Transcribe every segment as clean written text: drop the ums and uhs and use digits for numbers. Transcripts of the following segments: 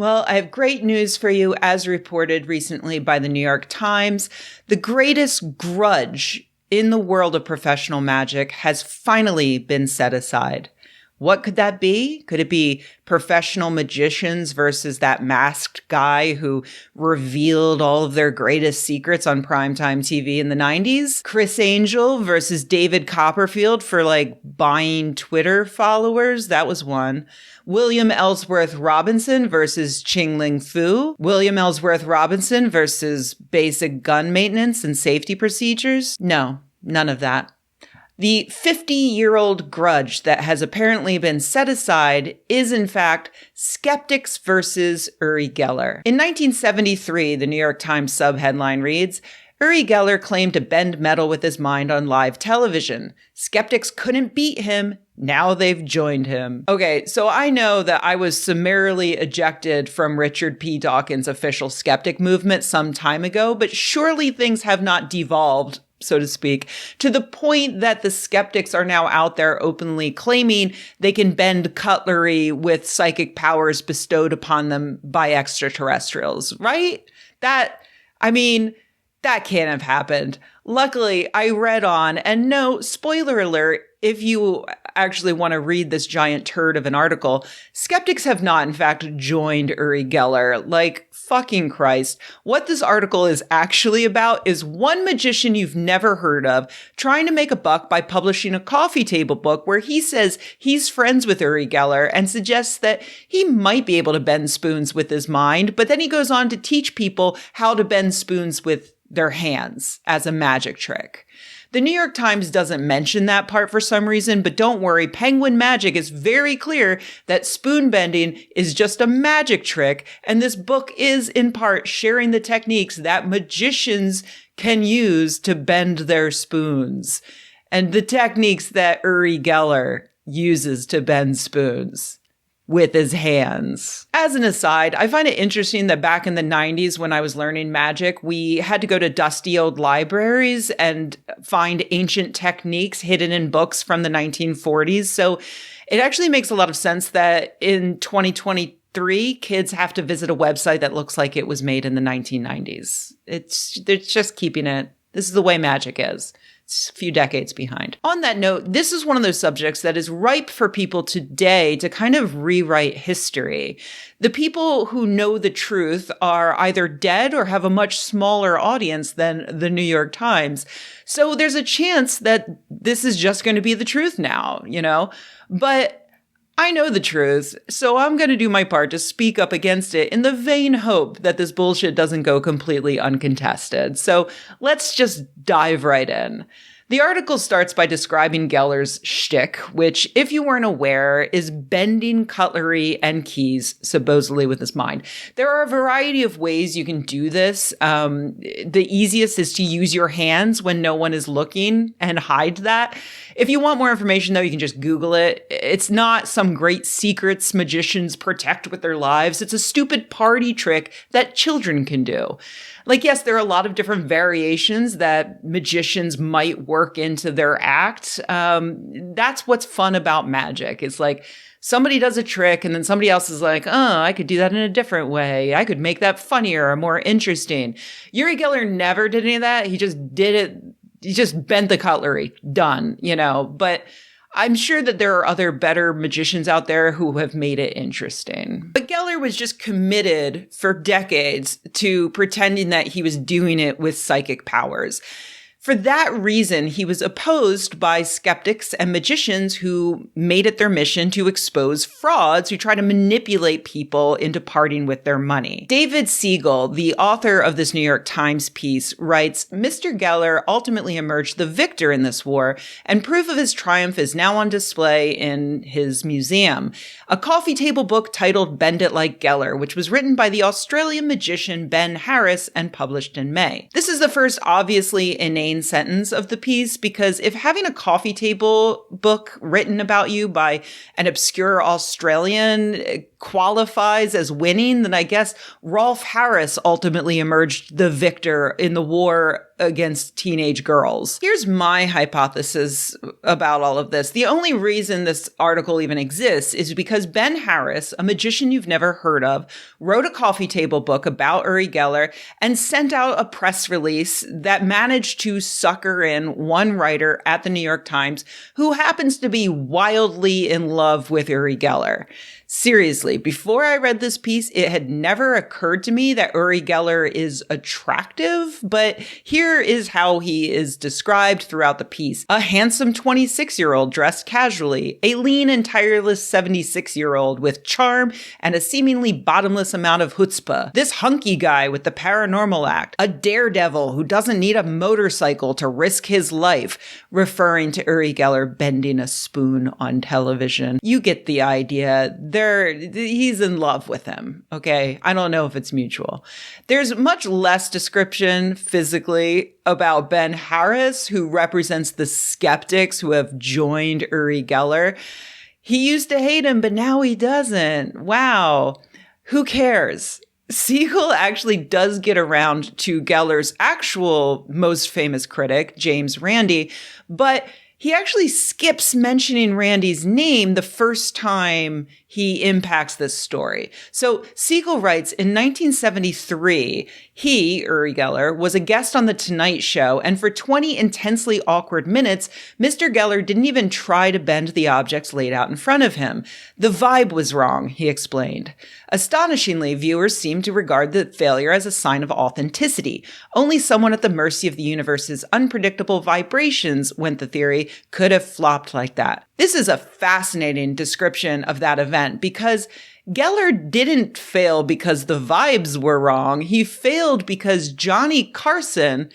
Well, I have great news for you. As reported recently by the New York Times, the greatest grudge in the world of professional magic has finally been set aside. What could that be? Could it be professional magicians versus that masked guy who revealed all of their greatest secrets on primetime TV in the 90s? Chris Angel versus David Copperfield for buying Twitter followers? That was one. William Ellsworth Robinson versus Ching Ling Fu. William Ellsworth Robinson versus basic gun maintenance and safety procedures? No, none of that. The 50-year-old grudge that has apparently been set aside is, in fact, skeptics versus Uri Geller. In 1973, the New York Times subheadline reads, Uri Geller claimed to bend metal with his mind on live television. Skeptics couldn't beat him. Now they've joined him. Okay, so I know that I was summarily ejected from Richard P. Dawkins' official skeptic movement some time ago, but surely things have not devolved, so to speak, to the point that the skeptics are now out there openly claiming they can bend cutlery with psychic powers bestowed upon them by extraterrestrials, right? That can't have happened. Luckily, I read on, and no, spoiler alert, if you actually want to read this giant turd of an article, skeptics have not, in fact, joined Uri Geller. Fucking Christ. What this article is actually about is one magician you've never heard of trying to make a buck by publishing a coffee table book where he says he's friends with Uri Geller and suggests that he might be able to bend spoons with his mind, but then he goes on to teach people how to bend spoons with their hands as a magic trick. The New York Times doesn't mention that part for some reason, but don't worry, Penguin Magic is very clear that spoon bending is just a magic trick, and this book is in part sharing the techniques that magicians can use to bend their spoons, and the techniques that Uri Geller uses to bend spoons with his hands. As an aside, I find it interesting that back in the 90s when I was learning magic, we had to go to dusty old libraries and find ancient techniques hidden in books from the 1940s. So it actually makes a lot of sense that in 2023, kids have to visit a website that looks like it was made in the 1990s. They're just keeping it. This is the way magic is. A few decades behind. On that note, this is one of those subjects that is ripe for people today to kind of rewrite history. The people who know the truth are either dead or have a much smaller audience than the New York Times. So there's a chance that this is just going to be the truth now, But I know the truth, so I'm going to do my part to speak up against it in the vain hope that this bullshit doesn't go completely uncontested. So let's just dive right in. The article starts by describing Geller's shtick, which, if you weren't aware, is bending cutlery and keys, supposedly with his mind. There are a variety of ways you can do this. The easiest is to use your hands when no one is looking and hide that. If you want more information, though, you can just Google it. It's not some great secrets magicians protect with their lives. It's a stupid party trick that children can do. Yes, there are a lot of different variations that magicians might work into their act. That's what's fun about magic. It's somebody does a trick and then somebody else is like, oh, I could do that in a different way. I could make that funnier or more interesting. Uri Geller never did any of that. He just did it. He just bent the cutlery. Done, But I'm sure that there are other better magicians out there who have made it interesting. But Geller was just committed for decades to pretending that he was doing it with psychic powers. For that reason, he was opposed by skeptics and magicians who made it their mission to expose frauds who try to manipulate people into parting with their money. David Siegel, the author of this New York Times piece, writes, Mr. Geller ultimately emerged the victor in this war, and proof of his triumph is now on display in his museum. A coffee table book titled Bend It Like Geller, which was written by the Australian magician Ben Harris and published in May. This is the first obviously inane sentence of the piece, because if having a coffee table book written about you by an obscure Australian qualifies as winning, then I guess Rolf Harris ultimately emerged the victor in the war against teenage girls. Here's my hypothesis about all of this. The only reason this article even exists is because Ben Harris, a magician you've never heard of, wrote a coffee table book about Uri Geller and sent out a press release that managed to sucker in one writer at the New York Times who happens to be wildly in love with Uri Geller. Seriously, before I read this piece, it had never occurred to me that Uri Geller is attractive, but here is how he is described throughout the piece. A handsome 26-year-old dressed casually, a lean and tireless 76-year-old with charm and a seemingly bottomless amount of chutzpah. This hunky guy with the paranormal act, a daredevil who doesn't need a motorcycle to risk his life, referring to Uri Geller bending a spoon on television. You get the idea. He's in love with him, okay? I don't know if it's mutual. There's much less description physically about Ben Harris, who represents the skeptics who have joined Uri Geller. He used to hate him, but now he doesn't. Wow. Who cares? Siegel actually does get around to Geller's actual most famous critic, James Randi, but he actually skips mentioning Randi's name the first time he impacts this story. So Siegel writes, in 1973, he, Uri Geller, was a guest on The Tonight Show, and for 20 intensely awkward minutes, Mr. Geller didn't even try to bend the objects laid out in front of him. The vibe was wrong, he explained. Astonishingly, viewers seemed to regard the failure as a sign of authenticity. Only someone at the mercy of the universe's unpredictable vibrations, went the theory, could have flopped like that. This is a fascinating description of that event because Geller didn't fail because the vibes were wrong. He failed because Johnny Carson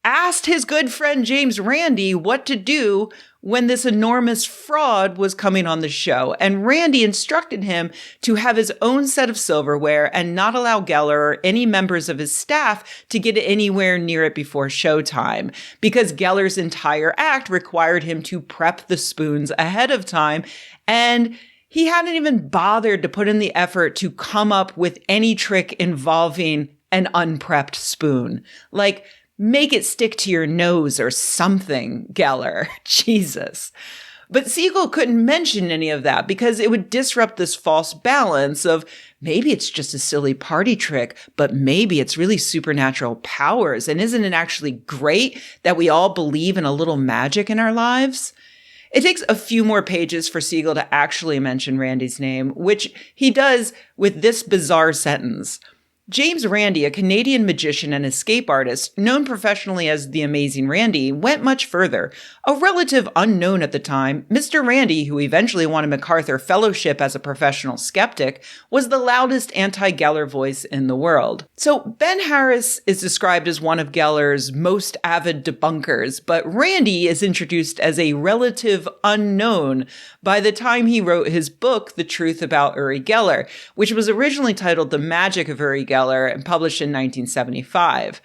asked his good friend James Randi what to do when this enormous fraud was coming on the show. And Randi instructed him to have his own set of silverware and not allow Geller or any members of his staff to get anywhere near it before showtime, because Geller's entire act required him to prep the spoons ahead of time. And he hadn't even bothered to put in the effort to come up with any trick involving an unprepped spoon. Like, make it stick to your nose or something, Geller. Jesus. But Siegel couldn't mention any of that because it would disrupt this false balance of maybe it's just a silly party trick, but maybe it's really supernatural powers. And isn't it actually great that we all believe in a little magic in our lives? It takes a few more pages for Siegel to actually mention Randi's name, which he does with this bizarre sentence. James Randi, a Canadian magician and escape artist, known professionally as the Amazing Randi, went much further. A relative unknown at the time, Mr. Randi, who eventually won a MacArthur Fellowship as a professional skeptic, was the loudest anti-Geller voice in the world. So Ben Harris is described as one of Geller's most avid debunkers, but Randi is introduced as a relative unknown by the time he wrote his book, The Truth About Uri Geller, which was originally titled The Magic of Uri Geller and published in 1975.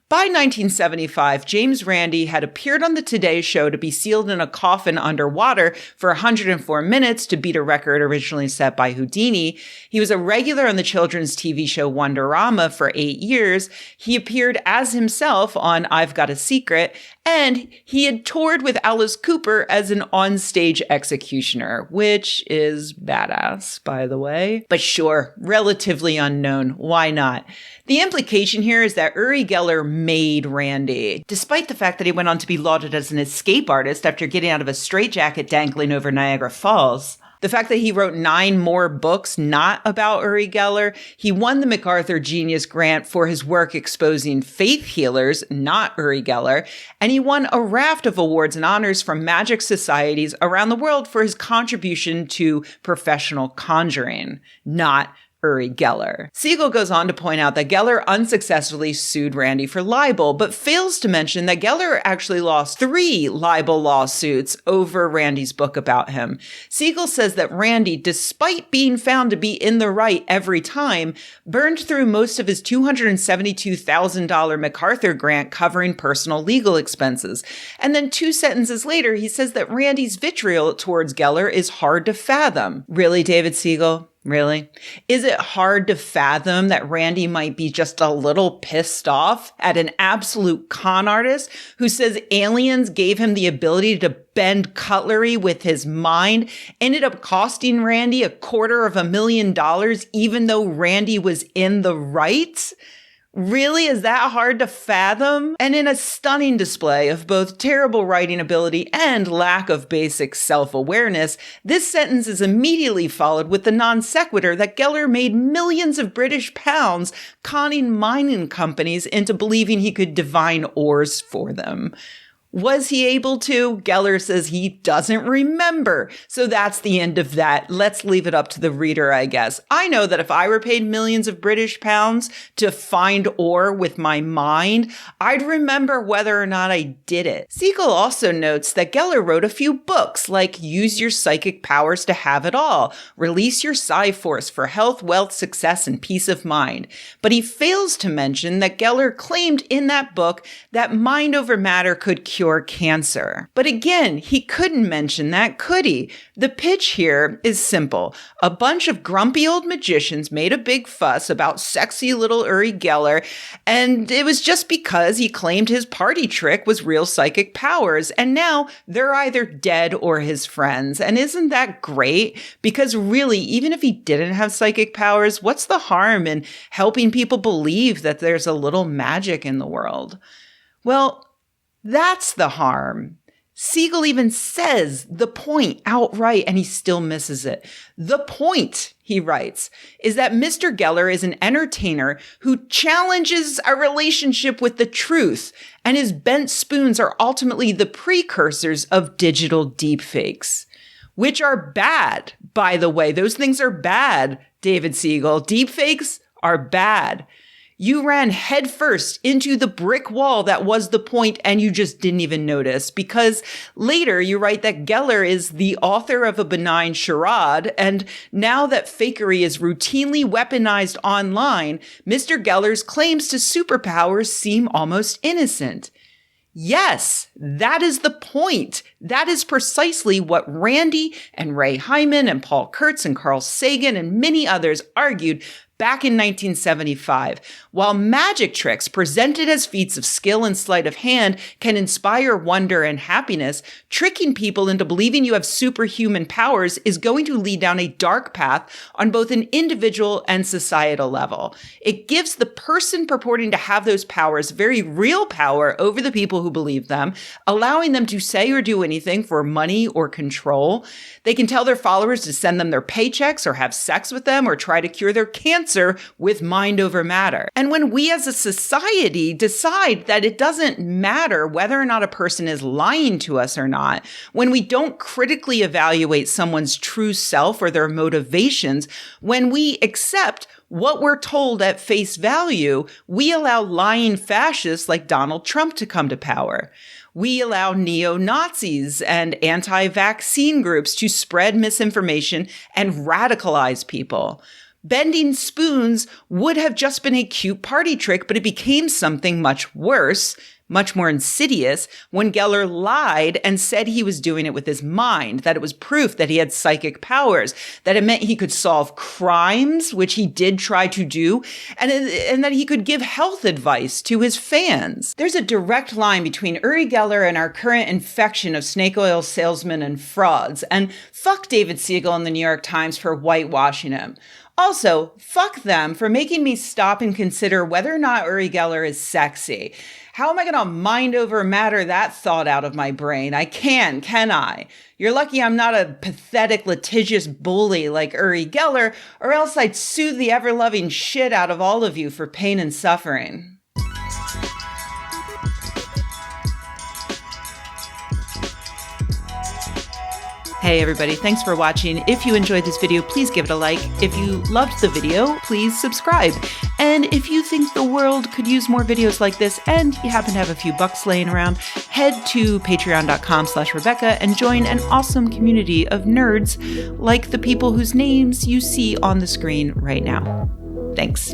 By 1975, James Randi had appeared on the Today Show to be sealed in a coffin underwater for 104 minutes to beat a record originally set by Houdini. He was a regular on the children's TV show Wonderama for 8 years. He appeared as himself on I've Got a Secret, and he had toured with Alice Cooper as an onstage executioner, which is badass, by the way. But sure, relatively unknown. Why not? The implication here is that Uri Geller made Randi, despite the fact that he went on to be lauded as an escape artist after getting out of a straitjacket dangling over Niagara Falls. The fact that he wrote 9 more books not about Uri Geller, he won the MacArthur Genius Grant for his work exposing faith healers, not Uri Geller, and he won a raft of awards and honors from magic societies around the world for his contribution to professional conjuring, not Uri Geller. Siegel goes on to point out that Geller unsuccessfully sued Randi for libel, but fails to mention that Geller actually lost 3 libel lawsuits over Randi's book about him. Siegel says that Randi, despite being found to be in the right every time, burned through most of his $272,000 MacArthur grant covering personal legal expenses. And then 2 sentences later, he says that Randi's vitriol towards Geller is hard to fathom. Really, David Siegel? Really? Is it hard to fathom that Randi might be just a little pissed off at an absolute con artist who says aliens gave him the ability to bend cutlery with his mind, ended up costing Randi $250,000 even though Randi was in the right? Really? Is that hard to fathom? And in a stunning display of both terrible writing ability and lack of basic self-awareness, this sentence is immediately followed with the non sequitur that Geller made millions of British pounds conning mining companies into believing he could divine ores for them. Was he able to? Geller says he doesn't remember. So that's the end of that. Let's leave it up to the reader, I guess. I know that if I were paid millions of British pounds to find ore with my mind, I'd remember whether or not I did it. Siegel also notes that Geller wrote a few books like Use Your Psychic Powers to Have It All, Release Your Psi Force for Health, Wealth, Success, and Peace of Mind. But he fails to mention that Geller claimed in that book that mind over matter could cure cancer. But again, he couldn't mention that, could he? The pitch here is simple. A bunch of grumpy old magicians made a big fuss about sexy little Uri Geller, and it was just because he claimed his party trick was real psychic powers, and now they're either dead or his friends. And isn't that great? Because really, even if he didn't have psychic powers, what's the harm in helping people believe that there's a little magic in the world? Well, that's the harm. Siegel even says the point outright, and he still misses it. The point, he writes, is that Mr. Geller is an entertainer who challenges a relationship with the truth, and his bent spoons are ultimately the precursors of digital deepfakes, which are bad, by the way. Those things are bad, David Siegel. Deepfakes are bad. You ran headfirst into the brick wall that was the point, and you just didn't even notice, because later you write that Geller is the author of a benign charade, and now that fakery is routinely weaponized online, Mr. Geller's claims to superpowers seem almost innocent. Yes, that is the point. That is precisely what Randi and Ray Hyman and Paul Kurtz and Carl Sagan and many others argued back in 1975. While magic tricks presented as feats of skill and sleight of hand can inspire wonder and happiness, tricking people into believing you have superhuman powers is going to lead down a dark path on both an individual and societal level. It gives the person purporting to have those powers very real power over the people who believe them, allowing them to say or do anything for money or control. They can tell their followers to send them their paychecks or have sex with them or try to cure their cancer with mind over matter. And when we as a society decide that it doesn't matter whether or not a person is lying to us or not, when we don't critically evaluate someone's true self or their motivations, when we accept what we're told at face value, we allow lying fascists like Donald Trump to come to power. We allow neo-Nazis and anti-vaccine groups to spread misinformation and radicalize people. Bending spoons would have just been a cute party trick, but it became something much worse, much more insidious, when Geller lied and said he was doing it with his mind, that it was proof that he had psychic powers, that it meant he could solve crimes, which he did try to do, and that he could give health advice to his fans. There's a direct line between Uri Geller and our current infection of snake oil salesmen and frauds, and fuck David Siegel and the New York Times for whitewashing him. Also, fuck them for making me stop and consider whether or not Uri Geller is sexy. How am I going to mind over matter that thought out of my brain? I can I? You're lucky I'm not a pathetic, litigious bully like Uri Geller, or else I'd soothe the ever-loving shit out of all of you for pain and suffering. Hey everybody, thanks for watching. If you enjoyed this video, please give it a like. If you loved the video, please subscribe. And if you think the world could use more videos like this and you happen to have a few bucks laying around, head to patreon.com/Rebecca and join an awesome community of nerds like the people whose names you see on the screen right now. Thanks.